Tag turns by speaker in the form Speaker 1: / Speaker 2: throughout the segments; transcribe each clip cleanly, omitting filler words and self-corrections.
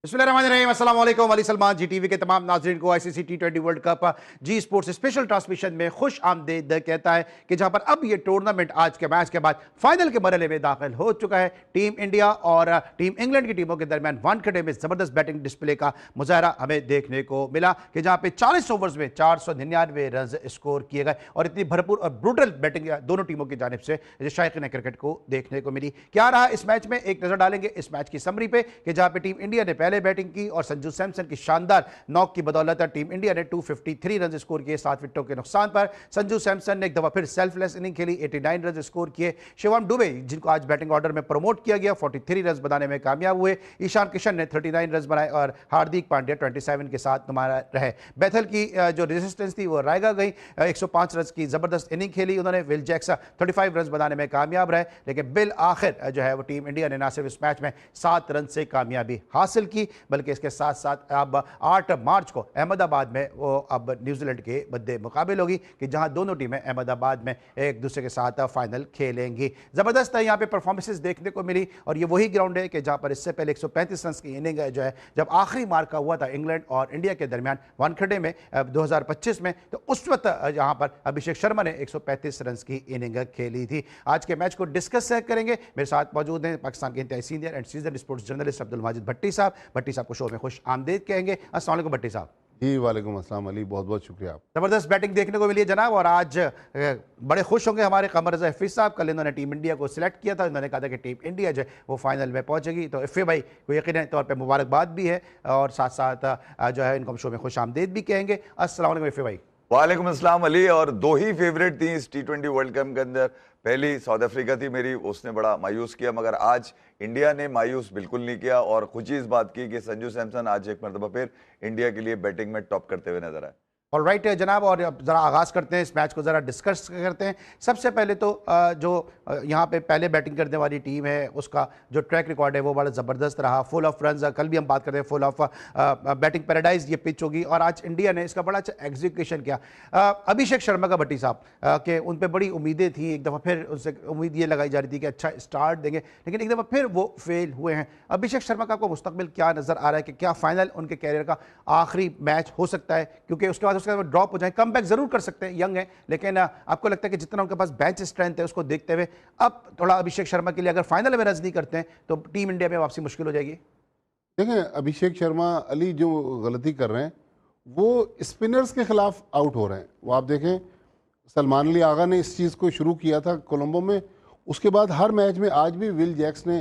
Speaker 1: बिस्मिल्लाहिर्रहमानिर्रहीम, अस्सलाम वालेकुम। अली सलमान जी टीवी के तमाम नाज़रीन को आईसीसी टी20 वर्ल्ड कप जी स्पोर्ट्स स्पेशल ट्रांसमिशन में खुश आमदीद कहता है कि जहां पर अब ये टूर्नामेंट आज के मैच के बाद फाइनल के मरहले में दाखिल हो चुका है। टीम इंडिया और टीम इंग्लैंड की टीमों के दरमियान वानखेड़े में जबरदस्त बैटिंग डिस्प्ले का मुजाहरा हमें देखने को मिला कि जहां पे 40 ओवर्स में 499 रन स्कोर किए गए और इतनी भरपूर और ब्रूटल बैटिंग दोनों टीमों की जानिब से शायकीन क्रिकेट को देखने को मिली। क्या रहा इस मैच में, एक नजर डालेंगे इस मैच की समरी पे कि जहां पे टीम इंडिया ने पहले बैटिंग की और संजू सैमसन की शानदार नॉक की बदौलत टीम इंडिया ने 253 रन स्कोर किए 7 विकेटों के नुकसान पर। संजू सैमसन ने एक दफा फिर सेल्फलेस इनिंग खेली, 89 रन स्कोर किए। शिवम दुबे जिनको आज बैटिंग ऑर्डर में प्रमोट किया गया 43 रन बनाने में कामयाब हुए। ईशान किशन ने 39 रन बनाए और हार्दिक पांड्या 27 के साथ नुमाया रहे। बैथल की जो रेजिस्टेंस थी वो रायगा गई, 105 रन की जबरदस्त इनिंग खेली उन्होंने। विल जैक्स 35 रन बनाने में कामयाब रहे, लेकिन बिल आखिर जो है वो टीम इंडिया ने ना सिर्फ इस मैच में 7 रन से कामयाबी हासिल की बल्कि इसके साथ साथ अब 8 मार्च को अहमदाबाद में वो अब न्यूजीलैंड के मद्दे मुकाबिल होगी कि जहां दोनों टीमें अहमदाबाद में एक दूसरे के साथ फाइनल खेलेंगी। जबरदस्त यहाँ पे परफॉर्मेंसेस देखने को मिली और ये वही ग्राउंड है कि जहां पर इससे पहले 135 रन की इनिंग जो है जब आखिरी मार्का हुआ था इंग्लैंड और इंडिया के दरमियान वानखेड़े में 2025 में, तो उस वक्त यहाँ पर अभिषेक शर्मा ने 135 रन की इनिंग खेली थी। आज के मैच को डिस्कस करेंगे, मेरे साथ मौजूद हैं पाकिस्तान के इंतहाई senior and season sports journalist Abdul Majid Bhatti साहब। भट्टी साहब को शो में खुश आमदीद कहेंगे। अस्सलाम वालेकुम भट्टी साहब।
Speaker 2: जी वालेकुम अस्सलाम अली, बहुत बहुत शुक्रिया। आप
Speaker 1: जबरदस्त बैटिंग देखने को मिली है जनाब, और आज बड़े खुश होंगे हमारे कमर रज़ा हफीज़ साहब। कल इन्होंने टीम इंडिया को सिलेक्ट किया था, इन्होंने कहा था कि टीम इंडिया जो है वो फाइनल में पहुंचेगी, तो इफ़े भाई को यकीनी तौर पर मुबारकबाद भी है और साथ साथ जो है इनको हम शो में खुश आमदीद भी कहेंगे। अस्सलाम वालेकुम इफ़े भाई।
Speaker 3: वालेकुम अस्सलाम अली। और दो ही फेवरेट थी इस टी20 वर्ल्ड कप के अंदर, पहली साउथ अफ्रीका थी मेरी, उसने बड़ा मायूस किया, मगर आज इंडिया ने मायूस बिल्कुल नहीं किया और खुशी इस बात की कि संजू सैमसन आज एक मरतबा फिर इंडिया के लिए बैटिंग में टॉप करते हुए नजर आए।
Speaker 1: और राइट जनाब, और अब ज़रा आगाज़ करते हैं इस मैच को, ज़रा डिस्कस करते हैं। सबसे पहले तो जो यहाँ पे पहले बैटिंग करने वाली टीम है उसका जो ट्रैक रिकॉर्ड है वो बड़ा ज़बरदस्त रहा, फुल ऑफ रन्स। कल भी हम बात करते हैं फुल ऑफ बैटिंग पैराडाइज ये पिच होगी, और आज इंडिया ने इसका बड़ा अच्छा एग्जीक्यूशन किया। अभिषेक शर्मा का भट्टी साहब के उन पर बड़ी उम्मीदें थी, एक दफ़ा फिर उनसे उम्मीद ये लगाई जा रही थी कि अच्छा स्टार्ट देंगे, लेकिन एक दफ़ा फिर वो फेल हुए हैं। अभिषेक शर्मा का आपको मुस्तकबिल क्या नज़र आ रहा है कि क्या फाइनल उनके कैरियर का आखिरी मैच हो सकता है, क्योंकि उसके बाद ड्रॉप हो जाए, कम बैक जरूर कर सकते हैं, यंग है, लेकिन आपको लगता है कि जितना उनके पास बेंच स्ट्रेंथ है उसको देखते हुए अब थोड़ा अभिषेक शर्मा के लिए अगर फाइनल में रन नहीं करते हैं तो टीम इंडिया में वापसी मुश्किल हो जाएगी?
Speaker 2: देखें, अभिषेक शर्मा अली जो गलती कर रहे हैं वो स्पिनर्स के खिलाफ आउट हो रहे हैं। वो आप देखें, सलमान अली आगा ने इस चीज़ को शुरू किया था कोलंबो में, उसके बाद हर मैच में आज भी विल जैक्स ने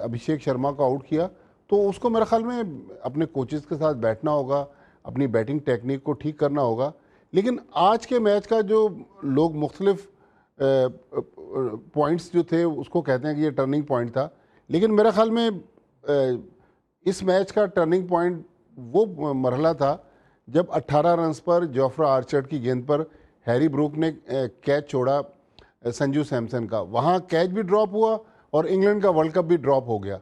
Speaker 2: अभिषेक शर्मा को आउट किया। तो उसको मेरे ख्याल में अपने कोचेज़ के साथ बैठना होगा, अपनी बैटिंग टेक्निक को ठीक करना होगा। लेकिन आज के मैच का जो लोग मुख्तलिफ पॉइंट्स जो थे उसको कहते हैं कि ये टर्निंग पॉइंट था, लेकिन मेरे ख्याल में इस मैच का टर्निंग पॉइंट वो मरहला था जब 18 रन्स पर जोफ्रा आर्चर की गेंद पर हैरी ब्रूक ने कैच छोड़ा संजू सैमसन का। वहाँ कैच भी ड्रॉप हुआ और इंग्लैंड का वर्ल्ड कप भी ड्रॉप हो गया।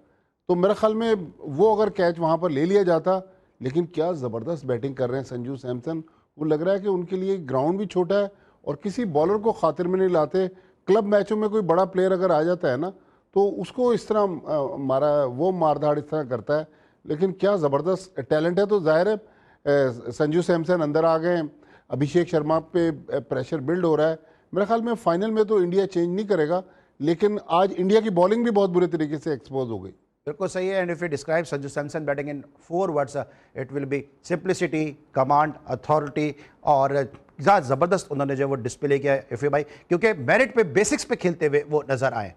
Speaker 2: तो मेरे ख्याल में वो अगर कैच वहाँ पर ले लिया जाता, लेकिन क्या ज़बरदस्त बैटिंग कर रहे हैं संजू सैमसन। वो लग रहा है कि उनके लिए ग्राउंड भी छोटा है और किसी बॉलर को खातिर में नहीं लाते। क्लब मैचों में कोई बड़ा प्लेयर अगर आ जाता है ना तो उसको इस तरह मारधाड़ इस तरह करता है, लेकिन क्या ज़बरदस्त टैलेंट है। तो जाहिर है संजू सैमसन अंदर आ गए, अभिषेक शर्मा पे प्रेशर बिल्ड हो रहा है। मेरे ख्याल में फ़ाइनल में तो इंडिया चेंज नहीं करेगा, लेकिन आज इंडिया की बॉलिंग भी बहुत बुरे तरीके से एक्सपोज हो गई।
Speaker 1: बिल्कुल सही है। And if you describe Sanju Samson batting in 4 words it will be simplicity, command, authority, और ज़्यादा ज़बरदस्त उन्होंने जो वो डिस्प्ले किया है इफ़े भाई, क्योंकि मेरिट पे बेसिक्स पे खेलते हुए वो नज़र आए।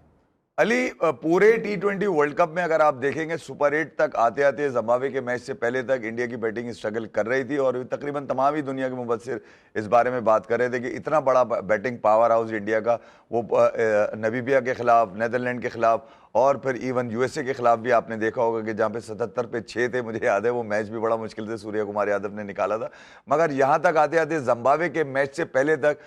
Speaker 3: अली, पूरे टी20 वर्ल्ड कप में अगर आप देखेंगे सुपर 8 तक आते आते जिम्बाब्वे के मैच से पहले तक इंडिया की बैटिंग स्ट्रगल कर रही थी, और तकरीबन तमाम ही दुनिया के मुबस्सिर इस बारे में बात कर रहे थे कि इतना बड़ा बैटिंग पावर हाउस इंडिया का, वो नमीबिया के खिलाफ, नीदरलैंड के खिलाफ और फिर इवन यूएसए के खिलाफ भी आपने देखा होगा कि जहाँ पे 77 पे 6 थे। मुझे याद है वो मैच भी बड़ा मुश्किल से सूर्य कुमार यादव ने निकाला था, मगर यहाँ तक आते आते जिम्बाब्वे के मैच से पहले तक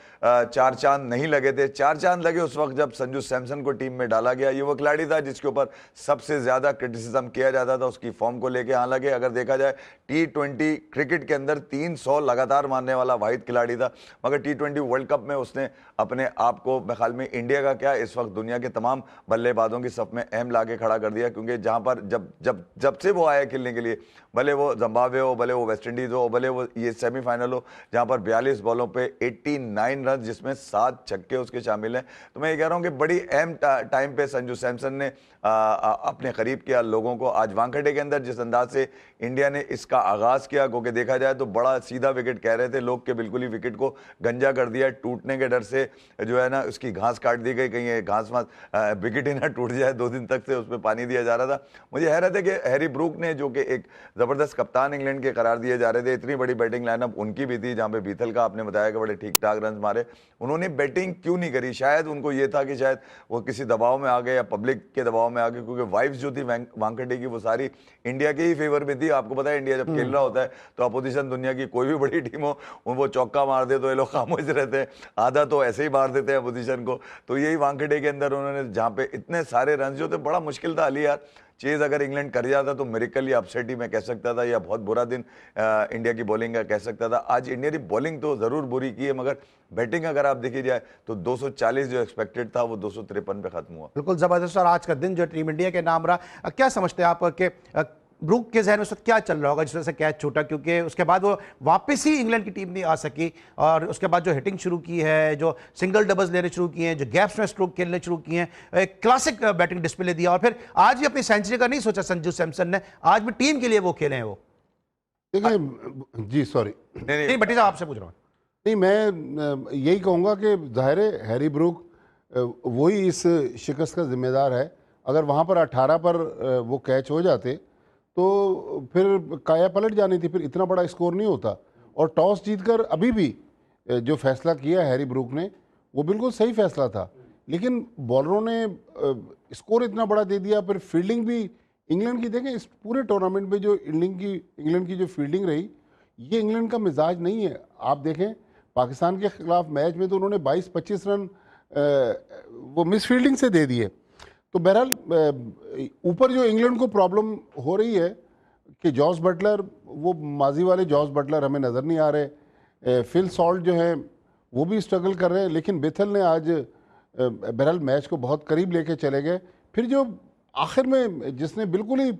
Speaker 3: 4 चांद नहीं लगे थे। 4 चांद लगे उस वक्त जब संजू सैमसन को टीम में डाला गया। ये वो खिलाड़ी था जिसके ऊपर सबसे ज्यादा क्रिटिसिज्म किया जाता था उसकी फॉर्म को लेकर। हालांकि अगर देखा जाए टी20 क्रिकेट के अंदर 300 लगातार मारने वाला वाहिद खिलाड़ी था, मगर टी20 वर्ल्ड कप में उसने अपने आप को, ख्याल में इंडिया का क्या इस वक्त दुनिया के तमाम बल्लेबाजों की सफ में अहम लाके खड़ा कर दिया, क्योंकि जहां पर जब जब जब से वो आया खेलने के लिए, भले वो जिम्बाब्वे हो, भले वो वेस्ट इंडीज हो, भले वो ये सेमीफाइनल हो जहां पर 42 बॉलों पे 89 रन जिसमें 7 छक्के उसके शामिल हैं, तो मैं ये कह रहा हूं कि बड़ी अहम टाइम पे संजू सैमसन ने अपने करीब किया लोगों को। आज वानखेड़े के अंदर जिस अंदाज से इंडिया ने इसका आगाज किया, क्योंकि देखा जाए तो बड़ा सीधा विकेट कह रहे थे लोग के, बिल्कुल ही विकेट को गंजा कर दिया, टूटने के डर से जो है ना उसकी घास काट दी गई, कहीं ये घास विकेट ही ना टूट जाए, 2 दिन तक से उस पर पानी दिया जा रहा था। मुझे हैरत है कि हैरी ब्रूक ने, जो कि एक जबरदस्त कप्तान इंग्लैंड के करार दिए जा रहे थे, इतनी बड़ी बैटिंग लाइनअप उनकी भी थी, जहां पे बीथल का आपने बताया कि बड़े ठीक ठाक रन मारे, उन्होंने बैटिंग क्यों नहीं करी? शायद उनको ये था कि शायद वो किसी दबाव में आ गए या पब्लिक के दबाव में आ गए, क्योंकि वाइब्स जो थी वानखेड़े की वो सारी इंडिया के ही फेवर में थी। आपको पता है इंडिया जब खेल रहा होता है तो अपोजिशन दुनिया की कोई भी बड़ी टीम हो, वो चौका मार दे तो ये लोग खामोश रहते हैं, आधा तो ऐसे ही मार देते हैं अपोजिशन को। तो यही वानखेड़े के अंदर उन्होंने, जहां पे इतने सारे रन जो थे, बड़ा मुश्किल था अली यार, चेज अगर इंग्लैंड कर जाता तो मिरेकल या अपसेट ही मैं कह सकता था, या बहुत बुरा दिन इंडिया की बॉलिंग का कह सकता था। आज इंडिया की बॉलिंग तो जरूर बुरी की है, मगर बैटिंग अगर आप देखी जाए तो 240 जो एक्सपेक्टेड था वो 253 पे खत्म हुआ।
Speaker 1: बिल्कुल जबरदस्त। और आज का दिन जो टीम इंडिया के नाम रहा, क्या समझते हैं आप कि ब्रूक के जहन में उस वक्त क्या चल रहा होगा जिस वजह से कैच छूटा? क्योंकि उसके बाद वो वापस ही इंग्लैंड की टीम नहीं आ सकी, और उसके बाद जो हिटिंग शुरू की है, जो सिंगल डबल्स लेने शुरू किए हैं, जो गैप्स में स्ट्रोक खेलने शुरू किए हैं, एक क्लासिक बैटिंग डिस्प्ले दिया। और फिर आज भी अपनी सेंचुरी का नहीं सोचा संजू सैमसन ने, आज भी टीम के लिए वो खेले हैं वो।
Speaker 2: देखिए जी, सॉरी,
Speaker 1: नहीं भट्टी साहब आपसे पूछ रहा हूँ।
Speaker 2: नहीं, मैं यही कहूँगा कि जाहिर है हैरी ब्रूक वही इस शिकस्त का जिम्मेदार है। अगर वहाँ पर 18 पर वो कैच हो जाते तो फिर काया पलट जानी थी, फिर इतना बड़ा स्कोर नहीं होता। और टॉस जीतकर अभी भी जो फैसला किया हैरी ब्रूक ने वो बिल्कुल सही फैसला था, लेकिन बॉलरों ने स्कोर इतना बड़ा दे दिया। फिर फील्डिंग भी इंग्लैंड की, देखें इस पूरे टूर्नामेंट में जो इंग्लैंड की जो फील्डिंग रही, ये इंग्लैंड का मिजाज नहीं है। आप देखें पाकिस्तान के खिलाफ मैच में तो उन्होंने 22-25 रन वो मिस फील्डिंग से दे दिए। तो बहरहाल ऊपर जो इंग्लैंड को प्रॉब्लम हो रही है कि जॉस बटलर, वो माजी वाले जॉस बटलर हमें नज़र नहीं आ रहे। फिल सॉल्ट जो है वो भी स्ट्रगल कर रहे हैं, लेकिन बेथल ने आज बहरहाल मैच को बहुत करीब लेके चले गए। फिर जो आखिर में जिसने बिल्कुल ही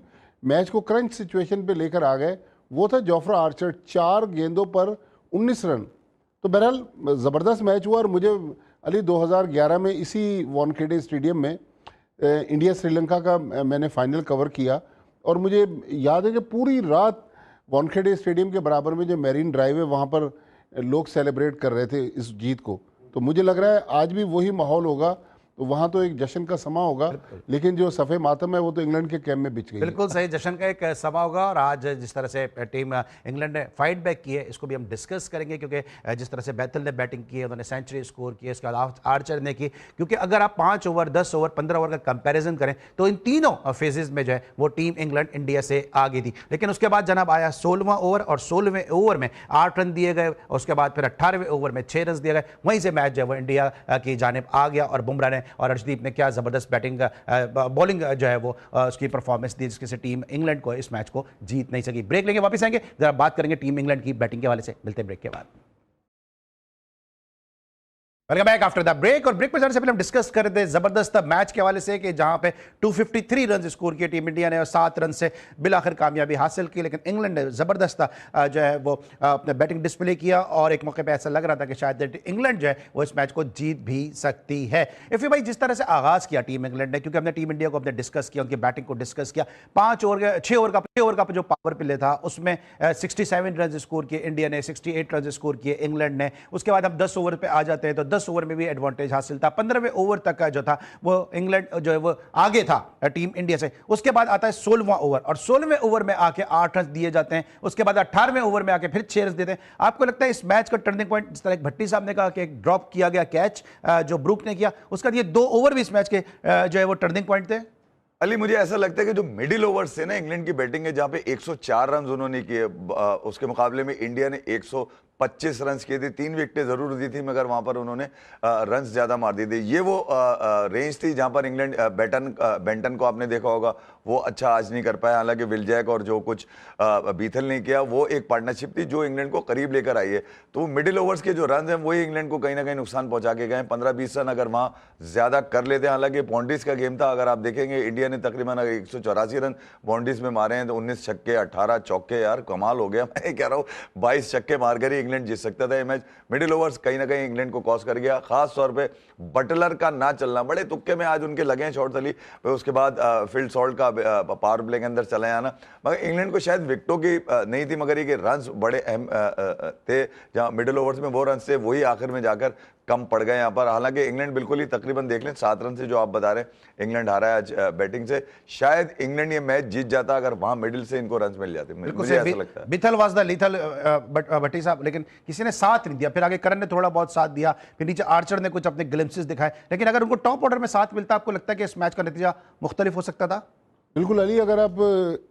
Speaker 2: मैच को क्रंच सिचुएशन पे लेकर आ गए वो था जोफ्रा आर्चर, 4 गेंदों पर 19 रन। तो बहरहाल ज़बरदस्त मैच हुआ। और मुझे अली 2011 में इसी वानखेड़े स्टेडियम में इंडिया श्रीलंका का मैंने फाइनल कवर किया, और मुझे याद है कि पूरी रात वानखेड़े स्टेडियम के बराबर में जो मैरीन ड्राइव है वहाँ पर लोग सेलिब्रेट कर रहे थे इस जीत को। तो मुझे लग रहा है आज भी वही माहौल होगा, तो वहाँ तो एक जश्न का समा होगा, लेकिन जो सफ़े मातम है वो तो इंग्लैंड के कैम्प में बिछ गई।
Speaker 1: बिल्कुल सही, जश्न का एक समा होगा। और आज जिस तरह से टीम इंग्लैंड ने फाइट बैक की है, इसको भी हम डिस्कस करेंगे, क्योंकि जिस तरह से बैथल ने बैटिंग की है, उन्होंने सेंचुरी स्कोर की है, इसके बाद आर्चर ने की। क्योंकि अगर आप 5 ओवर, 10 ओवर, 15 ओवर का कंपैरिजन करें तो इन तीनों फेजेस में जो है वो टीम इंग्लैंड इंडिया से आगे थी। लेकिन उसके बाद जनाब आया 16वां ओवर, और 16वें ओवर में 8 रन दिए गए, और उसके बाद फिर 18वें ओवर में 6 रन दिए गए। वहीं से मैच जो है वो इंडिया की जानिब आ गया, और बुमराह ने और अर्शदीप ने क्या जबरदस्त बैटिंग बॉलिंग जो है वो उसकी परफॉर्मेंस दी, जिसकी से टीम इंग्लैंड को इस मैच को जीत नहीं सकी। ब्रेक लेंगे, वापस आएंगे, जरा बात करेंगे टीम इंग्लैंड की बैटिंग के हवाले से। मिलते हैं ब्रेक के बाद। Welcome back after the break. और ब्रेक पर जाने से पहले हम डिस्कस कर रहे थे जबरदस्त मैच के हवाले से कि जहां पे 253 रन स्कोर किए टीम इंडिया ने, और 7 रन से बिलाखिर कामयाबी हासिल की। लेकिन इंग्लैंड ने जबरदस्त जो है वो अपने बैटिंग डिस्प्ले किया, और एक मौके पे ऐसा लग रहा था कि शायद इंग्लैंड जो है वो इस मैच को जीत भी सकती है। इफ़ी भाई, जिस तरह से आगाज किया टीम इंग्लैंड ने, क्योंकि हमने टीम इंडिया को अपने डिस्कस किया, उनकी बैटिंग को डिस्कस किया, 6 ओवर का जो पावर प्ले था उसमें 67 रन स्कोर किए इंडिया ने, 68 रन स्कोर किए इंग्लैंड ने। उसके बाद हम 10 ओवर पे आ जाते हैं तो 10 ओवर में भी एडवांटेज हासिल था। 15वें ओवर तक का जो था वो इंग्लैंड जो है वो आगे था टीम इंडिया से। उसके बाद आता है 16वां ओवर, और 16वें ओवर में आके 8 रन दिए जाते हैं। उसके बाद 18वें ओवर में आके फिर 6 रन देते हैं। आपको लगता है इस मैच का टर्निंग पॉइंट, जिस तरह भट्टी साहब ने कहा कि एक ड्रॉप किया गया कैच जो ब्रूक ने किया, उसका ये 2 ओवर भी इस मैच के जो है वो टर्निंग पॉइंट थे?
Speaker 3: अली, मुझे ऐसा लगता है कि जो मिडिल ओवर्स से ना इंग्लैंड की बैटिंग है, जहां पे 104 रन उन्होंने किए, उसके मुकाबले में इंडिया ने 25 रन किए थे, 3 विकेटें जरूर दी थी, मगर वहां पर उन्होंने रन ज्यादा मार दिए थे। ये वो रेंज थी जहां पर इंग्लैंड बेंटन को आपने देखा होगा, वो अच्छा आज नहीं कर पाया। हालांकि विल जैक और जो कुछ बीथल ने किया, वो एक पार्टनरशिप थी जो इंग्लैंड को करीब लेकर आई है। तो मिडिल ओवर्स के जो रन हैं वही इंग्लैंड को कहीं ना कहीं नुकसान पहुंचा के गए। 15-20 रन अगर वहां ज्यादा कर लेते हैं, हालांकि बाउंड्रीज का गेम था, अगर आप देखेंगे इंडिया ने तकरीबन 184 रन बाउंड्रीज में मारे हैं, तो 19 छक्के 18 चौके, यार कमाल हो गया। मैं कह रहा हूँ 22 छक्के मारकर ही इंग्लैंड जीत सकता था ये मैच। मिडिल ओवर्स कहीं ना कहीं इंग्लैंड को कॉस्ट कर गया, खास तौर पे बटलर का ना चलना, बड़े तुक्के में आज उनके लगे हैं शॉट अली, उसके बाद फिल सॉल्ट का पावर प्ले के अंदर चला जाना। मगर इंग्लैंड को शायद विकेटों की नहीं थी, मगर ये कि रन्स बड़े अहम थे, जहां मिडिल ओवर्स में वो रन थे वही आखिर में जाकर कम पड़ गए यहाँ पर। हालांकि इंग्लैंड बिल्कुल ही तकरीबन देख लें 7 रन से जो आप बता रहे हैं इंग्लैंड हारा है आज बैटिंग से। शायद इंग्लैंड ये मैच जीत जाता अगर वहां मिडिल से इनको रन मिल जाते, मुझे ऐसा लगता है।
Speaker 1: बिथल वाज द लीथल भट्टी साहब, लेकिन किसी ने साथ नहीं दिया। फिर आगे करन ने थोड़ा बहुत साथ दिया, फिर नीचे आर्चर ने कुछ अपने ग्लिम्पसेस दिखाए, लेकिन अगर उनको टॉप ऑर्डर में साथ मिलता, आपको लगता है कि इस मैच का नतीजा मुख्तलिफ हो सकता था?
Speaker 2: बिल्कुल अली, अगर आप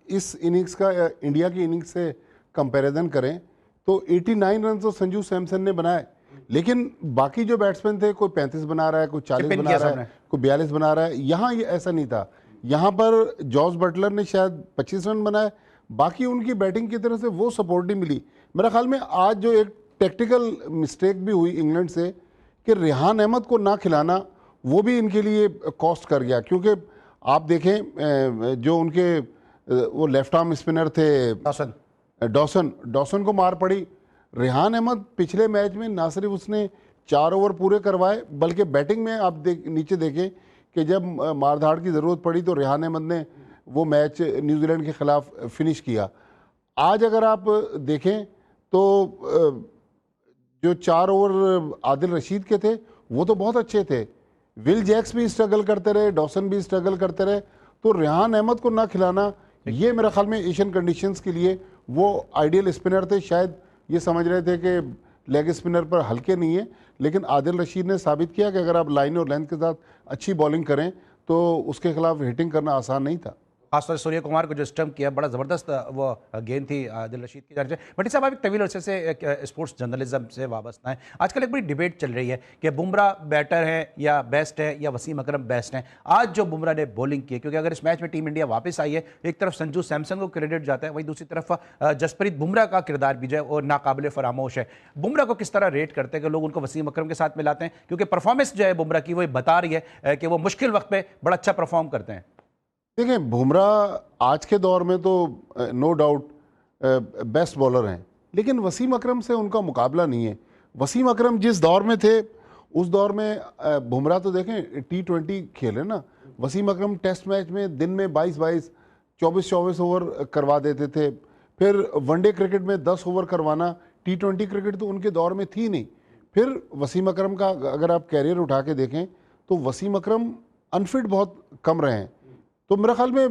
Speaker 2: इस इनिंग्स का इंडिया की इनिंग्स से कंपैरिजन करें तो 89 रन तो संजू सैमसन ने बनाए, लेकिन बाकी जो बैट्समैन थे, कोई 35 बना रहा है, कोई 40 बना रहा है, कोई 42 बना रहा है। यहाँ ये ऐसा नहीं था। यहाँ पर जॉस बटलर ने शायद 25 रन बनाए, बाकी उनकी बैटिंग की तरफ से वो सपोर्ट नहीं मिली। मेरे ख्याल में आज जो एक टेक्टिकल मिस्टेक भी हुई इंग्लैंड से कि रेहान अहमद को ना खिलाना, वो भी इनके लिए कॉस्ट कर गया। क्योंकि आप देखें जो उनके वो लेफ्ट आर्म स्पिनर थे डॉसन को मार पड़ी। रेहान अहमद पिछले मैच में ना सिर्फ उसने 4 ओवर पूरे करवाए, बल्कि बैटिंग में आप नीचे देखें कि जब मारधाड़ की ज़रूरत पड़ी तो रेहान अहमद ने वो मैच न्यूजीलैंड के ख़िलाफ़ फिनिश किया। आज अगर आप देखें तो जो 4 ओवर आदिल रशीद के थे वो तो बहुत अच्छे थे, विल जैक्स भी स्ट्रगल करते रहे, डॉसन भी स्ट्रगल करते रहे। तो रेहान अहमद को ना खिलाना, ये मेरे ख्याल में एशियन कंडीशंस के लिए वो आइडियल स्पिनर थे। शायद ये समझ रहे थे कि लेग स्पिनर पर हल्के नहीं है, लेकिन आदिल रशीद ने साबित किया कि अगर आप लाइन और लेंथ के साथ अच्छी बॉलिंग करें तो उसके खिलाफ हिटिंग करना आसान नहीं था।
Speaker 1: खासतौर से सूर्य कुमार को जो स्टंप किया, बड़ा ज़बरदस्त वो गेंद थी आदिल रशीद की तरफ से। भट्टी साहब, आप एक तवील अरसे से स्पोर्ट्स जर्नलिज्म से वाबस्ता है। आजकल एक बड़ी डिबेट चल रही है कि बुमराह बेटर है या बेस्ट है, या वसीम अकरम बेस्ट है। आज जो बुमराह ने बॉलिंग की है, क्योंकि अगर इस मैच में टीम इंडिया वापस आई है, एक तरफ संजू सैमसन को क्रेडिट जाता है, वहीं दूसरी तरफ जसप्रीत बुमराह का किरदार भी जो है और नाकाबिले फरामोश है। बुमराह को किस तरह रेट करते हैं कि लोग उनको वसीम अकरम के साथ मिलाते हैं, क्योंकि परफॉर्मेंस जो है बुमराह की वो बता रही है कि वो मुश्किल वक्त पे बड़ा अच्छा परफॉर्म करते हैं।
Speaker 2: देखिए, बुमराह आज के दौर में तो नो डाउट बेस्ट बॉलर हैं, लेकिन वसीम अकरम से उनका मुकाबला नहीं है। वसीम अकरम जिस दौर में थे उस दौर में बुमराह तो देखें T20 खेले ना, वसीम अकरम टेस्ट मैच में दिन में 22-22 24-24 ओवर करवा देते थे। फिर वनडे क्रिकेट में 10 ओवर करवाना, T20 क्रिकेट तो उनके दौर में थी नहीं। फिर वसीम अकरम का अगर आप कैरियर उठा के देखें तो वसीम अकरम अनफिट बहुत कम रहे हैं। तो मेरे ख्याल में,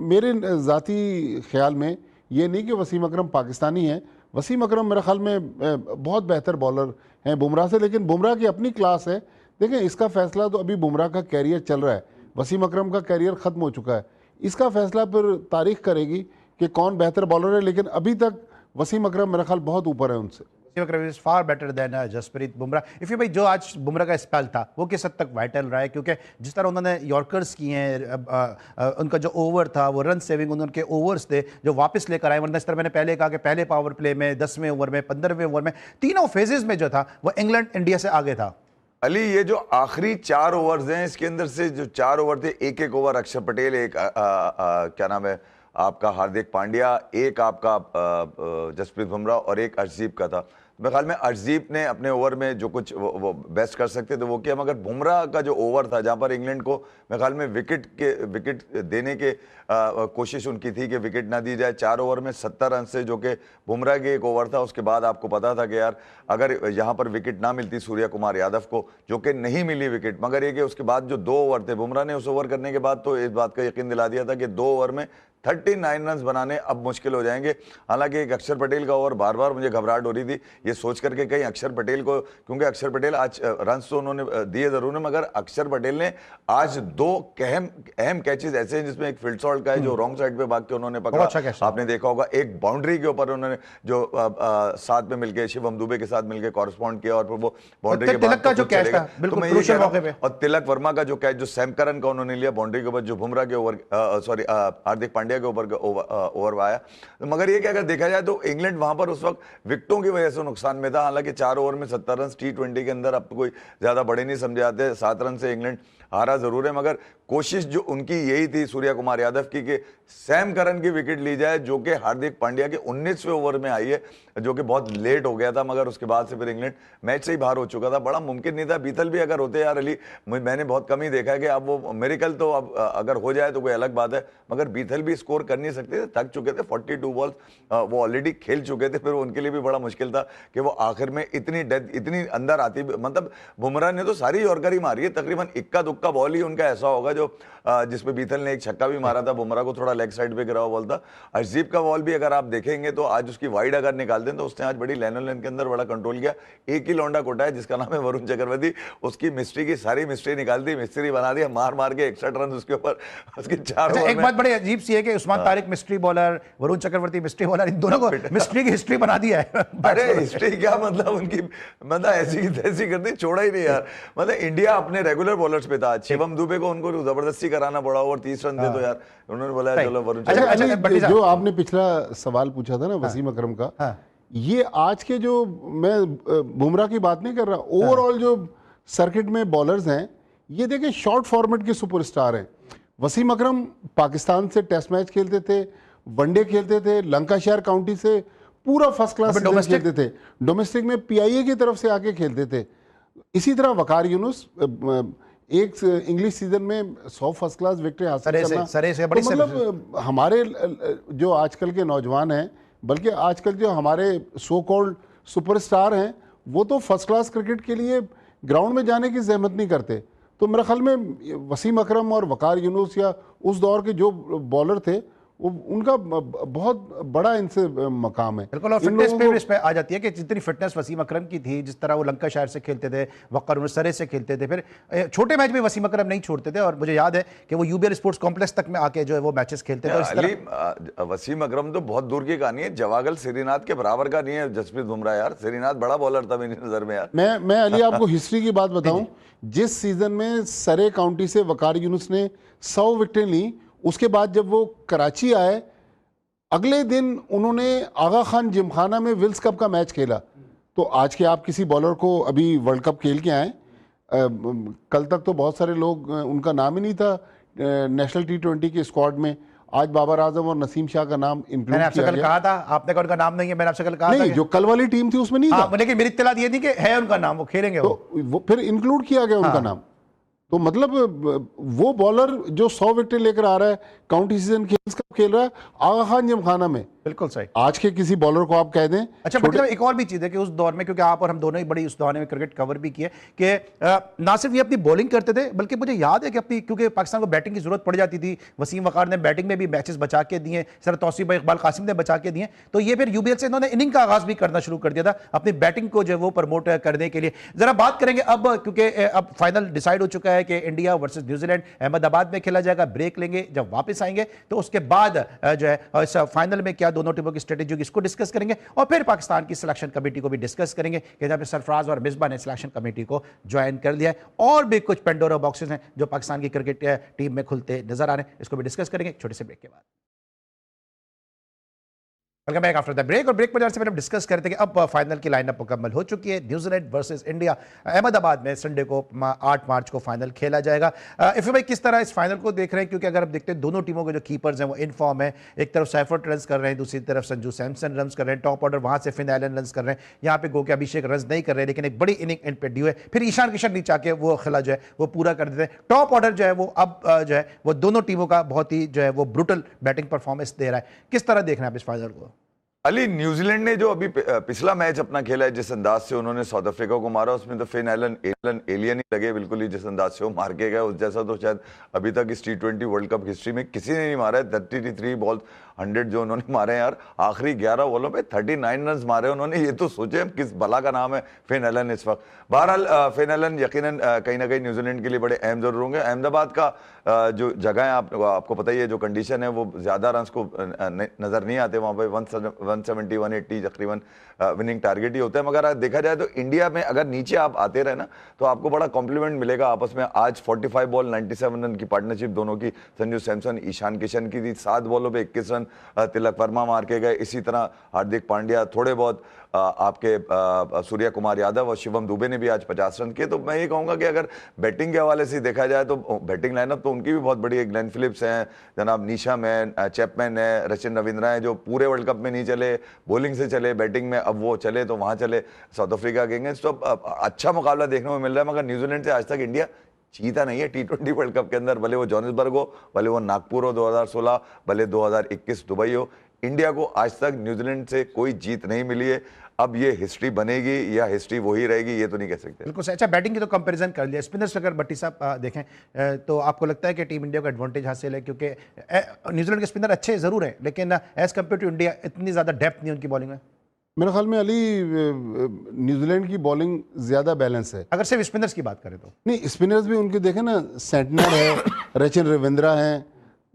Speaker 2: मेरे ज़ाती ख्याल में ये नहीं कि वसीम अकरम पाकिस्तानी है। वसीम अकरम मेरे ख्याल में बहुत बेहतर बॉलर हैं बुमराह से, लेकिन बुमराह की अपनी क्लास है। देखें, इसका फैसला तो अभी बुमराह का कैरियर चल रहा है, वसीम अकरम का कैरियर ख़त्म हो चुका है। इसका फैसला फिर तारीख करेगी कि कौन बेहतर बॉलर है, लेकिन अभी तक वसीम अकरम मेरा ख्याल बहुत ऊपर है उनसे।
Speaker 1: Is far better then Jasprit Bumrah. Iffi भाई, जो आज बुमराह का स्पेल था वो किस हद तक वाइटल रहा है, क्योंकि जिस तरह उन्होंने यॉर्कर्स किए हैं, उनका जो ओवर था वो रन सेविंग उनके ओवर्स थे जो वापस लेकर आए। वरना इस तरह मैंने पहले कहा कि पहले पावर प्ले में 10वें ओवर में 15वें ओवर में तीनों फेजेस में जो था वो इंग्लैंड इंडिया से आगे था।
Speaker 3: अली, ये जो आखिरी 4 ओवर्स हैं, इसके अंदर से जो 4 ओवर थे, एक ओवर अक्षर पटेल, एक क्या नाम है आपका हार्दिक पांड्या, एक आपका जसप्रीत बुमराह और एक अर्शदीप का था। मेरे ख्याल में अर्शदीप ने अपने ओवर में जो कुछ वो बेस्ट कर सकते थे वो किया, मगर बुमराह का जो ओवर था जहां पर इंग्लैंड को मेरे ख्याल में विकेट देने के कोशिश उनकी थी कि विकेट ना दी जाए। 4 ओवर में 70 रन से, जो कि बुमराह के एक ओवर था, उसके बाद आपको पता था कि यार अगर यहाँ पर विकेट ना मिलती सूर्य कुमार यादव को, जो कि नहीं मिली विकेट, मगर ये कि उसके बाद जो 2 ओवर थे, बुमराह ने उस ओवर करने के बाद तो इस बात का यकीन दिला दिया था कि 2 ओवर में 39 रन बनाने अब मुश्किल हो जाएंगे। हालांकि एक अक्षर पटेल का ओवर बार बार मुझे घबराहट हो रही थी, ये सोच करके कहीं अक्षर पटेल को, क्योंकि अक्षर पटेल आज रन तो उन्होंने दिए जरूर है, मगर अक्षर पटेल ने आज 2 अहम कैचेस ऐसे हैं जिसमें एक फील्ड शॉट का है जो रॉन्ग साइड पे भाग के उन्होंने पकड़ा,
Speaker 1: अच्छा
Speaker 3: आपने देखा होगा। एक बाउंड्री के ऊपर उन्होंने जो साथ में मिलकर शिवम दुबे के साथ मिलकर कॉरेस्पॉन्ड किया और फिर वो बाउंड्री के
Speaker 1: तिलक का जो कैच था बिल्कुल क्रूशियल मौके पे,
Speaker 3: और तिलक वर्मा का जो कैच जो सैम करन का उन्होंने लिया बाउंड्री के ऊपर, जो बुमराह के ओवर सॉरी हार्दिक पांड्या के ऊपर ओवर आया। मगर ये कि अगर देखा जाए तो इंग्लैंड वहां पर उस वक्त विकेटों की वजह से नुकसान में था। हालांकि 4 ओवर में 70 रन T20 के अंदर अब तो कोई ज्यादा बड़े नहीं समझे जाते। 7 रन से इंग्लैंड हारा जरूर है, मगर कोशिश जो उनकी यही थी सूर्या कुमार यादव की कि सैम करन की विकेट ली जाए, जो कि हार्दिक पांड्या के 19वें ओवर में आई है, जो कि बहुत लेट हो गया था। मगर उसके बाद से फिर इंग्लैंड मैच से ही बाहर हो चुका था। बड़ा मुमकिन नहीं था। बीथल भी अगर होते यार अली, मैंने बहुत कम ही देखा है कि अब वो मेरिकल तो अब अगर हो जाए तो कोई अलग बात है, मगर बीथल भी स्कोर कर नहीं सकते थे, थक चुके थे। 42 बॉल्स वो ऑलरेडी खेल चुके थे, फिर उनके लिए भी बड़ा मुश्किल था कि वो आखिर में इतनी डेथ इतनी अंदर आती। मतलब बुमराह ने तो सारी यॉर्कर ही मारी है, तकरीबन इक्का दुक्का बॉल ही उनका ऐसा होगा जो जिसपे बीथल ने एक छक्का भी मारा था, बुमराह को थोड़ा लेग साइड पे गिरा हुआ बॉल था। अर्शदीप का बॉल भी अगर आप देखेंगे तो आज उसकी वाइड अगर निकाल दें तो उसने आज बड़ी लाइन के अंदर बड़ा कंट्रोल किया। एक ही लौंडा कोटा है जिसका नाम है वरुण चक्रवर्ती, उसकी मिस्ट्री की सारी मिस्ट्री निकाल दी, मिस्ट्री बना दिया, मार मार के 61 रन उसके ऊपर उसके 4 ओवर में।
Speaker 1: एक बात बड़ी अजीब सी है कि Usman Tariq mystery bowler, Varun Chakravarthy mystery bowler, इन दोनों को मिस्ट्री की हिस्ट्री बना दिया है।
Speaker 3: अरे हिस्ट्री क्या मतलब उनकी, मतलब ऐसी तैसी करती, छोड़ा ही नहीं यार। मतलब इंडिया अपने रेगुलर बॉलर्स पे था। शिवम दुबे को उनको जबरदस्ती कराना पड़ा और 30 रन दे तो यार उन्होंने बोला चलो वरुण।
Speaker 2: अच्छा, जो आपने पिछला सवाल पूछा था ना वसीम अकरम का, ये आज के जो, मैं बुमराह की बात नहीं कर रहा, ओवरऑल जो सर्किट में बॉलर्स हैं, ये देखें शॉर्ट फॉर्मेट के सुपरस्टार हैं। वसीम अकरम पाकिस्तान से टेस्ट मैच खेलते थे, वनडे खेलते थे, लंकाशायर काउंटी से पूरा फर्स्ट क्लास सीजन खेलते थे, डोमेस्टिक में PIA की तरफ से आके खेलते थे। इसी तरह वकार यूनुस एक इंग्लिश सीजन में 100 फर्स्ट क्लास विकेट हासिल करना, तो मतलब हमारे जो आजकल के नौजवान हैं, बल्कि आजकल जो हमारे सो कॉल्ड सुपरस्टार हैं, वो तो फर्स्ट क्लास क्रिकेट के लिए ग्राउंड में जाने की जहमत नहीं करते। तो मेरे ख्याल में वसीम अकरम और वकार यूनुस या उस दौर के जो बॉलर थे, वो उनका बहुत बड़ा इनसे मकाम है।
Speaker 1: बिल्कुल, और फिटनेस पे इस पे आ जाती है कि जितनी फिटनेस वसीम अकरम की थी, जिस तरह वो लंकाशायर से खेलते थे, वकार यूनुस सरे से खेलते थे, फिर छोटे मैच में वसीम अकरम नहीं छोड़ते थे। और मुझे याद है कि वो UBL स्पोर्ट्स कॉम्प्लेक्स तक में आके जो है वो मैचेस खेलते थे।
Speaker 3: वसीम अकरम तो बहुत दूर की कहानी है, जवागल श्रीनाथ के बराबर का नहीं है जसप्रीत बुमराह यार। श्रीनाथ बड़ा बॉलर था मेरी नजर में यार।
Speaker 2: मैं अली आपको हिस्ट्री की बात बताऊं, जिस सीजन में सरे काउंटी से वकार यूनुस ने 100 विकेटें ली, उसके बाद जब वो कराची आए, अगले दिन उन्होंने आगा खान जिमखाना में विल्स कप का मैच खेला। तो आज के आप किसी बॉलर को अभी वर्ल्ड कप खेल के आए, कल तक तो बहुत सारे लोग उनका नाम ही नहीं था नेशनल T20 के स्क्वाड में। आज बाबर आजम और नसीम शाह का नाम इंक्लूड
Speaker 1: मैंने आपसे कल कहा था, आपने कहा उनका नाम नहीं है, मैंने आपसे कल कहा
Speaker 2: नहीं, जो कल वाली टीम थी उसमें नहीं था,
Speaker 1: लेकिन मेरी इत्तला ये थी कि है उनका नाम, वो खेलेंगे।
Speaker 2: तो वो फिर इंक्लूड किया गया उनका नाम। तो मतलब वो बॉलर जो 100 विकेटें लेकर आ रहा है, काउंटी सीजन खेल रहा है आगा खान जिमखाना में,
Speaker 1: बिल्कुल सही।
Speaker 2: आज के किसी बॉलर को आप कह दें।
Speaker 1: अच्छा, मतलब एक और भी चीज़ है कि उस दौर में, क्योंकि आप और हम दोनों ही बड़ी उस दौर में क्रिकेट कवर भी किए, कि ना सिर्फ ये अपनी बॉलिंग करते थे, बल्कि मुझे याद है कि अपनी, क्योंकि पाकिस्तान को बैटिंग की जरूरत पड़ जाती थी, वसीम वकार ने बैटिंग में भी मैचेस बचा के दिए, सर तौसीफ भाई इकबाल कासिम ने बचा के दिए। तो ये फिर UBL से इन्होंने इनिंग का आगाज भी करना शुरू कर दिया था अपनी बैटिंग को जो है वो प्रमोट करने के लिए। जरा बात करेंगे अब, क्योंकि अब फाइनल डिसाइड हो चुका है कि इंडिया वर्सेस न्यूजीलैंड अहमदाबाद में खेला जाएगा। ब्रेक लेंगे, जब वापस आएंगे तो उसके बाद जो है इस फाइनल में क्या दोनों टीमों की स्ट्रेटेजी होगी, इसको डिस्कस करेंगे। और फिर पाकिस्तान की सिलेक्शन कमेटी को भी डिस्कस करेंगे कि जहां पे सरफराज और मिसबा ने सिलेक्शन कमेटी को ज्वाइन कर लिया है। और भी कुछ पेंडोरा बॉक्सेस हैं जो पाकिस्तान की क्रिकेट टीम में खुलते नजर आ रहे हैं, इसको भी डिस्कस करेंगे छोटे से ब्रेक के बाद। Welcome back after the break. और ब्रेक पर जाने से पहले हम डिस्कस कर रहे थे कि अब फाइनल की लाइनअप मुकम्मल हो चुकी है। न्यूजीलैंड वर्सेस इंडिया अहमदाबाद में संडे को 8 मार्च को फाइनल खेला जाएगा। इफ़ भाई किस तरह इस फाइनल को देख रहे हैं, क्योंकि अगर आप देखते हैं दोनों टीमों के जो कीपर्स हैं वो इन फॉर्म है। एक तरफ सैफर्ट रन कर रहे हैं, दूसरी तरफ संजू सैमसन रन कर रहे हैं, टॉप ऑर्डर वहां से फिन एलन रन कर रहे हैं, यहाँ पे गो के अभिषेक रन नहीं कर रहे हैं, लेकिन एक बड़ी इनिंग एंड पे ड्यू है। फिर ईशान किशन नीचे आके वो खिला जो है वो पूरा कर देते हैं। टॉप ऑर्डर जो है वो अब जो है वो दोनों टीमों का बहुत ही जो है वो ब्रूटल बैटिंग परफॉर्मेंस दे रहा है। किस तरह देख रहे हैं आप इस फाइनल को?
Speaker 3: अली, न्यूजीलैंड ने जो अभी पिछला मैच अपना खेला है, जिस अंदाज से उन्होंने साउथ अफ्रीका को मारा, उसमें तो फिन एलन एलियन ही लगे बिल्कुल ही, जिस अंदाज से वो मार के गए, उस जैसा तो शायद अभी तक इस T20 वर्ल्ड कप हिस्ट्री में किसी ने नहीं मारा है। 33 बॉल 100 जो उन्होंने मारे हैं यार, आखिरी 11 बॉलों पे 39 रन मारे उन्होंने। ये तो सोचे किस भला का नाम है फिन एलन इस वक्त। बहरहाल फिन एलन यकीनन कहीं ना कहीं न्यूजीलैंड के लिए बड़े अहम जरूर होंगे। अहमदाबाद का जो जगह है, आपको पता ही है, जो कंडीशन है, वो ज्यादा रन को नजर नहीं आते वहां पे। 170 180 तकरीबन विनिंग टारगेट ही होता है। मगर देखा जाए तो इंडिया में अगर नीचे आप आते रहे ना, तो आपको बड़ा कॉम्प्लीमेंट मिलेगा आपस में। आज 45 बॉल 97 रन की पार्टनरशिप दोनों की, संजू सैमसन ईशान किशन की थी। 7 बॉलों पे 21 रन तिलक वर्मा मार के गए। इसी तरह हार्दिक पांड्या, थोड़े बहुत आपके सूर्य कुमार यादव और शिवम दुबे ने भी आज 50 रन किए। तो मैं ये कहूंगा कि अगर बैटिंग के हवाले से देखा जाए तो बैटिंग लाइनअप तो उनकी भी बहुत बड़ी है। ग्लेन फिलिप्स हैं, जनाब नीशम है, चैपमैन है, रचिन रविंद्रा है, जो पूरे वर्ल्ड कप में नहीं चले, बॉलिंग से चले, बैटिंग में अब वो चले तो वहां चले साउथ अफ्रीका के अगेंस्ट। तो अच्छा मुकाबला देखने को मिल रहा है। मगर न्यूजीलैंड से आज तक इंडिया जीता नहीं है T20 वर्ल्ड कप के अंदर, भले वो जोहान्सबर्ग हो, भले वो नागपुर हो 2016, भले 2021 दुबई हो। इंडिया को आज तक न्यूजीलैंड से कोई जीत नहीं मिली है। अब ये हिस्ट्री बनेगी या हिस्ट्री वही रहेगी, ये तो नहीं कह सकते।
Speaker 1: बिल्कुल सही। अच्छा, बैटिंग की तो कंपैरिजन कर लिया। स्पिनर्स अगर भट्टी साहब देखें तो आपको लगता है कि टीम इंडिया को एडवांटेज हासिल है? क्योंकि न्यूजीलैंड के स्पिनर अच्छे ज़रूर हैं, लेकिन एज कम्पेयर टू इंडिया इतनी ज़्यादा डेप्थ नहीं उनकी बॉलिंग में।
Speaker 2: मेरे ख्याल में अली, न्यूजीलैंड की बॉलिंग ज़्यादा बैलेंस है।
Speaker 1: अगर सिर्फ स्पिनर्स की बात करें तो
Speaker 2: नहीं, स्पिनर्स भी उनके देखें ना, सेंटनर है, रचिन रविंद्रा हैं।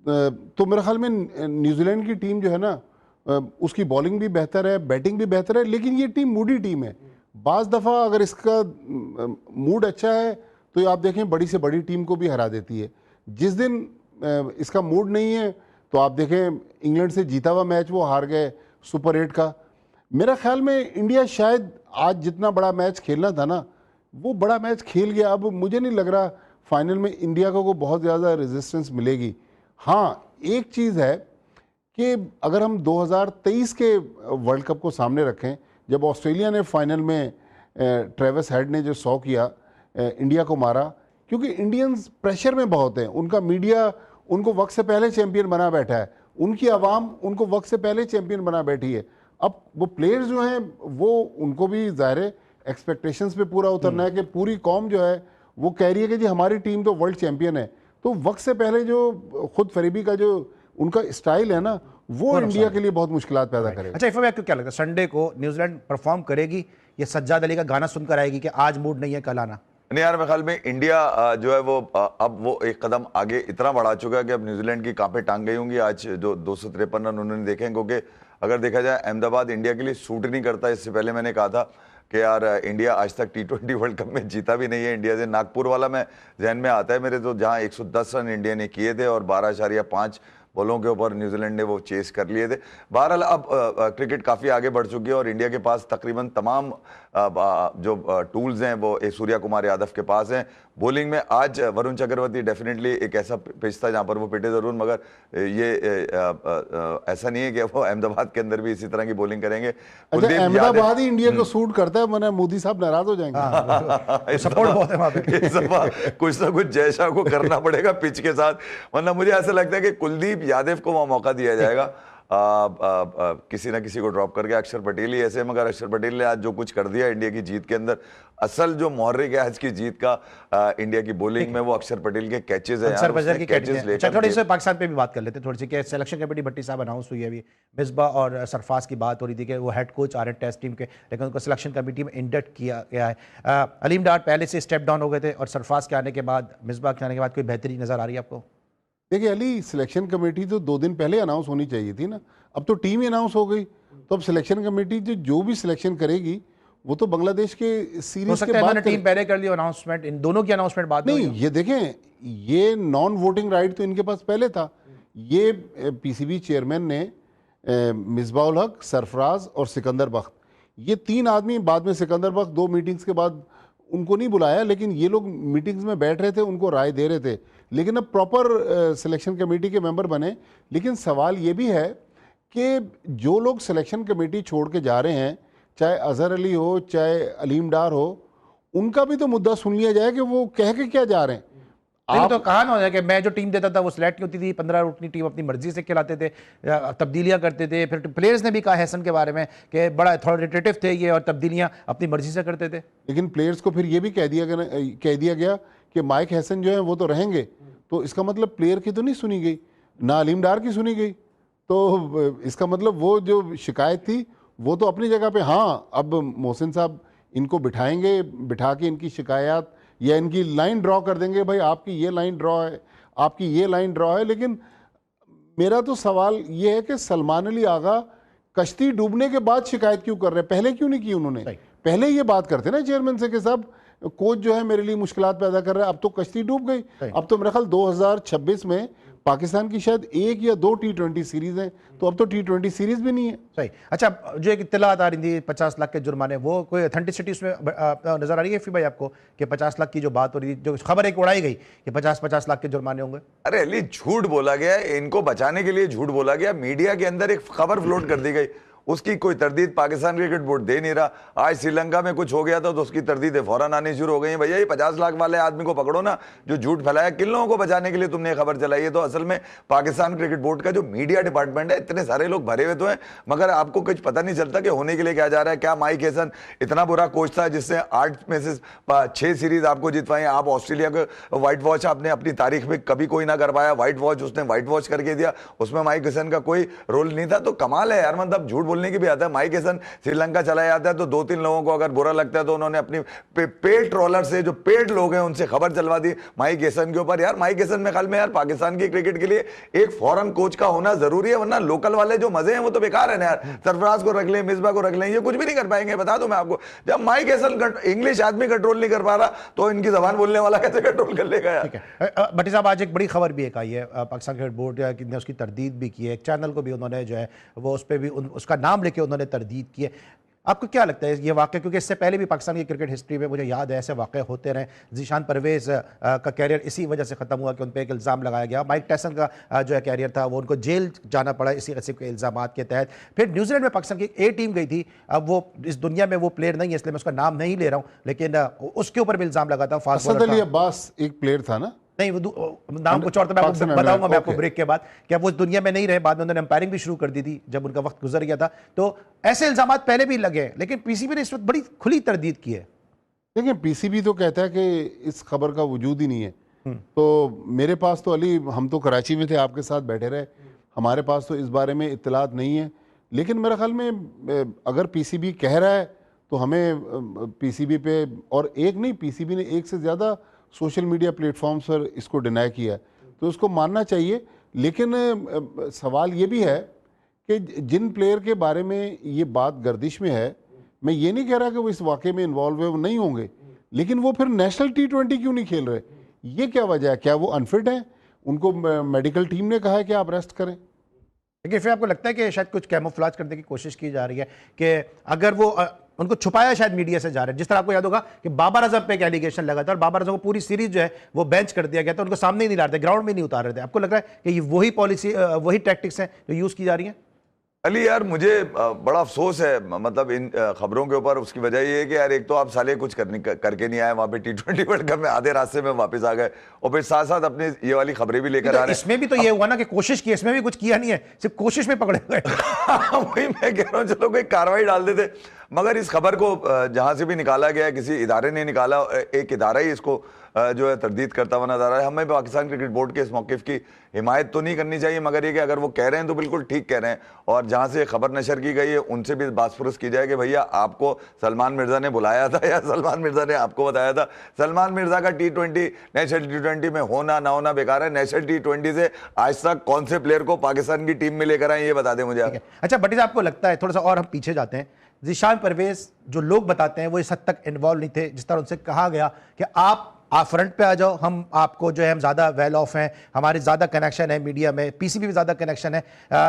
Speaker 2: तो मेरे ख्याल में न्यूजीलैंड की टीम जो है ना, उसकी बॉलिंग भी बेहतर है, बैटिंग भी बेहतर है। लेकिन ये टीम मूडी टीम है। बाज़ दफ़ा अगर इसका मूड अच्छा है तो आप देखें बड़ी से बड़ी टीम को भी हरा देती है। जिस दिन इसका मूड नहीं है तो आप देखें इंग्लैंड से जीता हुआ मैच वो हार गए सुपर 8 का। मेरा ख्याल में इंडिया शायद आज जितना बड़ा मैच खेलना था ना, वो बड़ा मैच खेल गया। अब मुझे नहीं लग रहा फाइनल में इंडिया को बहुत ज़्यादा रेजिस्टेंस मिलेगी। हाँ, एक चीज़ है कि अगर हम 2023 के वर्ल्ड कप को सामने रखें, जब ऑस्ट्रेलिया ने फाइनल में ट्रेविस हेड ने जो 100 किया, इंडिया को मारा, क्योंकि इंडियंस प्रेशर में बहुत हैं। उनका मीडिया उनको वक्त से पहले चैंपियन बना बैठा है, उनकी आवाम उनको वक्त से पहले चैंपियन बना बैठी है। अब वो प्लेयर्स जो हैं वो उनको भी ज़ाहिर है एक्सपेक्टेशंस पे पूरा उतरना है कि पूरी कौम जो है वो कह रही है कि जी हमारी टीम तो वर्ल्ड चैंपियन है। तो वक्त से पहले जो खुद फरीबी का जो उनका स्टाइल है ना, वो इंडिया के लिए बहुत मुश्किलात पैदा करेगा।
Speaker 1: अच्छा, इफ़ा, आपको क्या लगता है संडे को न्यूजीलैंड परफॉर्म करेगी या सज्जाद अली का गाना सुनकर आएगी कि आज मूड नहीं है कल आना?
Speaker 3: नहीं यार, मेरे ख्याल में इंडिया जो है वो अब वो एक कदम आगे इतना बढ़ा चुका है कि अब न्यूजीलैंड की कांपे टांग गई होंगी। आज जो 253 रन उन्होंने देखे, क्योंकि अगर देखा जाए अहमदाबाद इंडिया के लिए सूट नहीं करता। इससे पहले मैंने कहा था कि यार इंडिया आज तक T20 वर्ल्ड कप में जीता भी नहीं है इंडिया से। नागपुर वाला मैं जहन में आता है मेरे, तो जहां 110 रन इंडिया ने किए थे और 12.5 बॉलों के ऊपर न्यूजीलैंड ने वो चेस कर लिए थे। बहरहाल अब क्रिकेट काफ़ी आगे बढ़ चुकी है और इंडिया के पास तकरीबन तमाम जो टूल्स हैं वो सूर्य कुमार यादव के पास हैं। बॉलिंग में आज वरुण चक्रवर्ती डेफिनेटली एक ऐसा पिच था जहां पर वो पिटे ज़रूर, मगर ये ऐसा नहीं है कि वो अहमदाबाद के अंदर भी इसी तरह की बॉलिंग करेंगे।
Speaker 2: अच्छा, अहमदाबाद ही इंडिया को सूट करता है, वरना मोदी साहब नाराज हो जाएंगे।
Speaker 3: सपोर्ट बहुत है वहां पे। कुछ ना कुछ जयशाह को करना पड़ेगा पिच के साथ, वरना मुझे ऐसा लगता है कि कुलदीप यादव को वहां मौका दिया जाएगा किसी ना किसी को ड्रॉप करके। अक्षर पटेल ही ऐसे, मगर अक्षर पटेल ने आज जो कुछ कर दिया इंडिया की जीत के अंदर, असल जो मोहर्रिक है आज की जीत का इंडिया की बॉलिंग में, वो अक्षर पटेल के कैचेस हैं।
Speaker 1: थोड़ी सी पाकिस्तान पे भी बात कर लेते हैं थोड़ी सी, कि सिलेक्शन कमेटी भट्टी साहब अनाउंस हुई है अभी। मिसबा और सरफराज की बात हो रही थी कि वो हेड कोच आ रहे हैं टेस्ट टीम के, लेकिन उनको सिलेक्शन कमेटी में इंडक्ट किया गया है। अलीम डार पहले से स्टेप डाउन हो गए थे और सरफराज के आने के बाद, मिसबा के आने के बाद कोई बेहतरी नजर आ रही है आपको?
Speaker 2: देखिए अली, सिलेक्शन कमेटी तो 2 दिन पहले अनाउंस होनी चाहिए थी ना। अब तो टीम ही अनाउंस हो गई, तो अब सिलेक्शन कमेटी जो भी सिलेक्शन करेगी वो तो बांग्लादेश के सीरीज के बाद
Speaker 1: टीम पहले कर ली अनाउंसमेंट, इन दोनों की अनाउंसमेंट बाद
Speaker 2: नहीं। ये देखें, ये नॉन वोटिंग राइट तो इनके पास पहले था। ये पीसीबी चेयरमैन ने मिसबाउल हक, सरफराज और सिकंदर बख्त, ये 3 आदमी, बाद में सिकंदर बख्त 2 मीटिंग्स के बाद उनको नहीं बुलाया, लेकिन ये लोग मीटिंग्स में बैठ रहे थे, उनको राय दे रहे थे। लेकिन अब प्रॉपर सिलेक्शन कमेटी के मेंबर बने। लेकिन सवाल ये भी है कि जो लोग सिलेक्शन कमेटी छोड़ के जा रहे हैं, चाहे अजहर अली हो, चाहे अलीम डार हो, उनका भी तो मुद्दा सुन लिया जाए कि वो कह के क्या जा रहे हैं।
Speaker 1: लेकिन तो कहा ना कि मैं जो टीम देता था वो सिलेक्ट नहीं होती थी, 15 उठनी टीम अपनी मर्जी से खिलाते थे, तब्दीलियां करते थे। फिर प्लेयर्स ने भी कहा हैसन के बारे में कि बड़ा अथॉरिटेटिव थे ये और तब्दीलियां अपनी मर्जी से करते थे।
Speaker 2: लेकिन प्लेयर्स को फिर ये भी कह दिया गया कि माइक हैसन जो है वो तो रहेंगे, तो इसका मतलब प्लेयर की तो नहीं सुनी गई, ना अलीम डार की सुनी गई। तो इसका मतलब वो जो शिकायत थी वो तो अपनी जगह पे, हाँ अब मोहसिन साहब इनको बिठाएंगे, बिठा के इनकी शिकायत या इनकी लाइन ड्रॉ कर देंगे, भाई आपकी ये लाइन ड्रॉ है, आपकी ये लाइन ड्रॉ है। लेकिन मेरा तो सवाल ये है कि सलमान अली आगा कश्ती डूबने के बाद शिकायत क्यों कर रहे हैं, पहले क्यों नहीं की उन्होंने? पहले ये बात करते ना चेयरमैन से कि साहब कोच जो है मेरे लिए मुश्किलात पैदा कर रहा है। अब तो कश्ती डूब गई, अब तो मेरा ख्याल 2026 में पाकिस्तान की शायद 1 या 2 T20 सीरीज हैं, तो अब तो T20 सीरीज भी नहीं है।
Speaker 1: सही। अच्छा, जो एक इत्तलात आ रही थी 50 लाख के जुर्माने, वो कोई ऑथेंटिसिटी उसमें नजर आ रही है फिर भाई आपको कि 50 लाख की जो बात हो रही थी, जो खबर एक उड़ाई गई कि 50 लाख के जुर्माने होंगे?
Speaker 3: अरे अली, झूठ बोला गया, इनको बचाने के लिए झूठ बोला गया, मीडिया के अंदर एक खबर फ्लोट कर दी गई, उसकी कोई तरदीद पाकिस्तान क्रिकेट बोर्ड दे नहीं रहा। आज श्रीलंका में कुछ हो गया था तो उसकी तरदीदें फौरन आनी शुरू हो गई हैं। भैया ये 50 लाख वाले आदमी को पकड़ो ना, जो झूठ फैलाया। किन लोगों को बचाने के लिए तुमने ये खबर चलाई है? तो असल में पाकिस्तान क्रिकेट बोर्ड का जो मीडिया डिपार्टमेंट है, इतने सारे लोग भरे हुए तो हैं, मगर आपको कुछ पता नहीं चलता कि होने के लिए क्या जा रहा है। क्या माइक हैसन इतना बुरा कोच था जिसने 8 में से 6 सीरीज आपको जितवाई? आप ऑस्ट्रेलिया को व्हाइट वॉच आपने अपनी तारीख में कभी कोई ना कर पाया, व्हाइट वॉच उसने व्हाइट वॉच करके दिया, उसमें माइक हैसन का कोई रोल नहीं था। तो कमाल है यार, मतलब झूठ बोलने की भी आता है। माइक हैसन श्रीलंका चला जाता है तो 2-3 लोगों को अगर बुरा लगता है तो उन्होंने अपनी पेड ट्रोलर से, जो पेड लोग हैं उनसे खबर चलवा दी माइक हैसन के ऊपर। यार माइक हैसन में ख्याल में यार पाकिस्तान की क्रिकेट के लिए एक फॉरेन कोच का होना जरूरी है, वरना लोकल वाले जो मजे हैं वो तो बेकार है ना यार। सरफराज को रख लें, मिसबा को रख लें, ये कुछ भी नहीं कर पाएंगे। बता दूं मैं आपको, जब माइक हैसन इंग्लिश आदमी कंट्रोल नहीं कर पा रहा तो इनकी जबान बोलने वाला कैसे कंट्रोल कर लेगा यार?
Speaker 1: भट्टी साहब, आज एक बड़ी खबर भी एक आई है, पाकिस्तान क्रिकेट बोर्ड ने उसकी तरदीद भी की है, एक चैनल को भी उन्होंने जो है वो उस पर भी उसका नाम लेके उन्होंने तरदीद की है। आपको क्या लगता है ये वाक़या, क्योंकि इससे पहले भी पाकिस्तान की क्रिकेट हिस्ट्री में मुझे याद है ऐसे वाक़े होते रहे। ज़ीशान परवेज़ का कैरियर इसी वजह से ख़त्म हुआ कि उन पर एक इल्ज़ाम लगाया गया। माइक टायसन का जो है कैरियर था वो उनको जेल जाना पड़ा इसी किस्म के इल्ज़ाम के तहत। फिर न्यूजीलैंड में पाकिस्तान की A टीम गई थी, अब वो इस दुनिया में वो प्लेयर नहीं है इसलिए मैं उसका नाम नहीं ले रहा हूँ, लेकिन उसके ऊपर भी इल्ज़ाम लगा था।
Speaker 2: असद अली अब्बास एक प्लेयर था ना?
Speaker 1: नहीं, वो नाम कुछ और था, मैं आपको बताऊंगा मैं आपको ब्रेक के बाद कि अब वो दुनिया में नहीं रहे। बाद में उन्होंने अंपायरिंग भी शुरू कर दी थी जब उनका वक्त गुजर गया था। तो ऐसे इल्जाम पहले भी लगे, लेकिन पीसीबी ने इस वक्त बड़ी खुली तरदीद की है।
Speaker 2: देखिए, पीसीबी तो कहता है कि इस खबर का वजूद ही नहीं है। तो मेरे पास तो अली, हम तो कराची में थे, आपके साथ बैठे रहे, हमारे पास तो इस बारे में इत्तलात नहीं है। लेकिन मेरे ख्याल में अगर पीसीबी कह रहा है तो हमें पीसीबी पे, और एक नहीं, पीसीबी ने एक से ज़्यादा सोशल मीडिया प्लेटफॉर्म्स पर इसको डिनाई किया है, तो उसको मानना चाहिए। लेकिन सवाल ये भी है कि जिन प्लेयर के बारे में ये बात गर्दिश में है, मैं ये नहीं कह रहा कि वो इस वाक़े में इन्वॉल्व है, वो नहीं होंगे, लेकिन वो फिर नेशनल T20 क्यों नहीं खेल रहे? ये क्या वजह है? क्या वो अनफिट हैं? उनको मेडिकल टीम ने कहा है कि आप रेस्ट करें?
Speaker 1: लेकिन फिर आपको लगता है कि शायद कुछ कैमोफ्लेज करने की कोशिश की जा रही है कि अगर वो उनको छुपाया शायद मीडिया से जा रहे हैं? जिस तरह आपको याद होगा कि बाबर आजम पे एक एलिगेशन लगा था और बाबर आजम को पूरी सीरीज जो है वो बेंच कर दिया गया था, उनको सामने ही नहीं ला रहे थे, ग्राउंड में नहीं उतार रहे थे। आपको लग रहा है कि ये वही पॉलिसी, वही टैक्टिक्स हैं जो यूज़ की जा रही हैं?
Speaker 3: अली यार, मुझे बड़ा अफसोस है मतलब इन खबरों के ऊपर। उसकी वजह ये है कि यार एक तो आप साले कुछ करके नहीं आए वहाँ पे T20 वर्ल्ड कप में, आधे रास्ते में वापस आ गए, और फिर साथ साथ अपने ये वाली खबरें भी लेकर आ रहे हैं।
Speaker 1: इसमें भी तो ये हुआ ना कि कोशिश की, इसमें भी कुछ किया नहीं है, सिर्फ कोशिश में पकड़े गए।
Speaker 3: वही मैं कह रहा हूँ, चलो कोई कार्रवाई डाल देते। मगर इस खबर को जहां से भी निकाला गया, किसी इदारे ने निकाला, एक इदारा ही इसको जो है तरदीद करता हुआ नजर आ रहा है। हमें पाकिस्तान क्रिकेट बोर्ड के इस मौक़िफ़ की हिमायत तो नहीं करनी चाहिए, मगर ये कि अगर वो कह रहे हैं तो बिल्कुल ठीक कह रहे हैं। और जहां से खबर नशर की गई है उनसे भी बासपुरस की जाए कि भैया आपको सलमान मिर्ज़ा ने बुलाया था या सलमान मिर्ज़ा ने आपको बताया था? सलमान मिर्ज़ा का T20 नेशनल T20 में होना ना होना बेकार है। नेशनल T20 से आज तक कौन से प्लेयर को पाकिस्तान की टीम में लेकर आए, ये बता दें मुझे आप।
Speaker 1: अच्छा भट्टी साहब, आपको लगता है, थोड़ा सा और हम पीछे जाते हैं, ज़ीशान परवेज़ जो लोग बताते हैं वो इस हद तक इन्वॉल्व नहीं थे, जिस तरह उनसे कहा गया कि आप फ्रंट पे आ जाओ, हम आपको जो है हम ज़्यादा वेल ऑफ हैं, हमारे ज़्यादा कनेक्शन है मीडिया में, पीसीबी में ज़्यादा कनेक्शन है,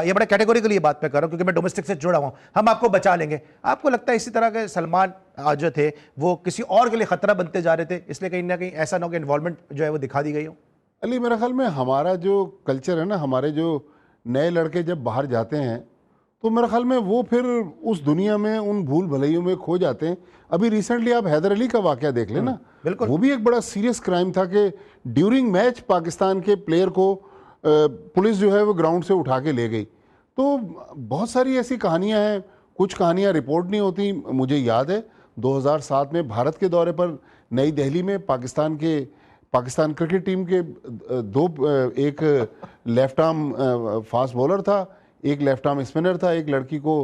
Speaker 1: ये बड़ा कैटेगोरिकली ये बात मैं कर रहा हूँ क्योंकि मैं डोमेस्टिक से जुड़ा हुआ हूँ, हम आपको बचा लेंगे। आपको लगता है इसी तरह के सलमान जो थे वो किसी और के लिए ख़तरा बनते जा रहे थे, इसलिए कहीं ना कहीं ऐसा ना हो कि इन्वॉल्वमेंट जो है वो दिखा दी गई हो?
Speaker 2: अली, मेरे ख्याल में हमारा जो कल्चर है ना, हमारे जो नए लड़के जब बाहर जाते हैं तो मेरे ख्याल में वो फिर उस दुनिया में उन भूल भलैयों में खो जाते हैं। अभी रिसेंटली आप हैदर अली का वाकया देख लेना,
Speaker 1: बिल्कुल।
Speaker 2: वो भी एक बड़ा सीरियस क्राइम था कि ड्यूरिंग मैच पाकिस्तान के प्लेयर को पुलिस जो है वो ग्राउंड से उठा के ले गई। तो बहुत सारी ऐसी कहानियां हैं, कुछ कहानियां रिपोर्ट नहीं होती। मुझे याद है 2007 में भारत के दौरे पर नई दिल्ली में पाकिस्तान क्रिकेट टीम के एक लेफ्ट आर्म फास्ट बॉलर था, एक लेफ्ट आर्म स्पिनर था, एक लड़की को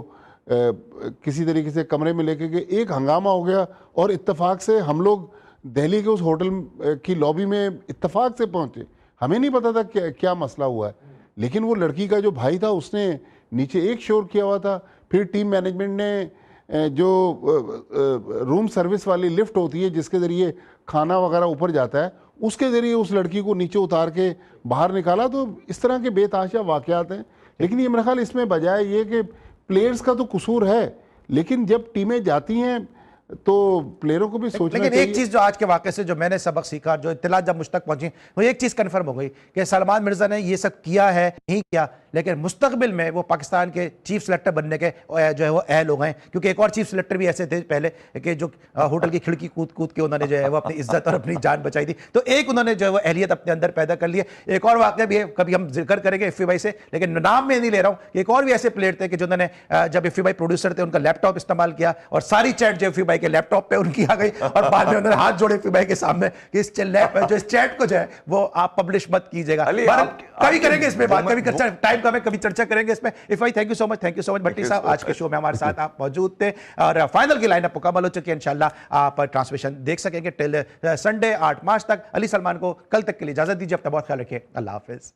Speaker 2: किसी तरीके से कमरे में लेके गए, एक हंगामा हो गया और इत्तेफाक से हम लोग दिल्ली के उस होटल की लॉबी में इत्तेफाक से पहुंचे। हमें नहीं पता था क्या मसला हुआ है, लेकिन वो लड़की का जो भाई था उसने नीचे एक शोर किया हुआ था। फिर टीम मैनेजमेंट ने जो रूम सर्विस वाली लिफ्ट होती है जिसके ज़रिए खाना वगैरह ऊपर जाता है, उसके ज़रिए उस लड़की को नीचे उतार के बाहर निकाला। तो इस तरह के बेतहाशा वाक़यात हैं। लेकिन ये मेरा ख्याल इसमें बजाय ये कि प्लेयर्स का तो कसूर है, लेकिन जब टीमें जाती हैं तो प्लेयरों को भी सोचना
Speaker 1: लेकिन
Speaker 2: चाहिए।
Speaker 1: एक चीज जो आज के वाकये से जो मैंने सबक सीखा, जो इत्तला जब मुझ तक पहुंची, वो एक चीज कंफर्म हो गई कि सलमान मिर्जा ने ये सब किया है, नहीं किया, लेकिन मुस्तकबिल में वो पाकिस्तान के चीफ सेलेक्टर बनने के जो है वो अहल हो गए। क्योंकि एक और चीफ सेलेक्टर भी ऐसे थे पहले कि जो होटल की खिड़की कूद कूद के उन्होंने जो है वो अपनी इज्जत और अपनी जान बचाई थी। तो एक उन्होंने जो है वो अहलियत अपने अंदर पैदा कर ली है। एक और वाकया भी है, कभी हम जिक्र करेंगे इफ्फी भाई से, लेकिन नाम में नहीं ले रहा हूं। एक और भी ऐसे प्लेयर थे कि जिन्होंने जब इफ्फी भाई प्रोड्यूसर थे उनका लैपटॉप इस्तेमाल किया और सारी चैट जो इफ्फी भाई के लैपटॉप पे उनकी आ गई और बाद में उन्होंने हाथ जोड़े इफ्फी भाई के सामने कि इस चैट को जो है वो आप पब्लिश मत कीजिएगा। कभी करेंगे इसमें बात, कभी टाइम का कभी चर्चा करेंगे इसमें। If I thank you so much Bhatti साहब, आज के शो में हमारे साथ आप मौजूद थे और फाइनल की लाइनअप मुकम्मल हो चुकी है। इंशाल्लाह आप ट्रांसमिशन देख सकेंगे टिल संडे 8 मार्च तक। अली सलमान को कल तक के लिए इजाजत दीजिए। अपना बहुत ख्याल रखिए। अल्लाह हाफिज।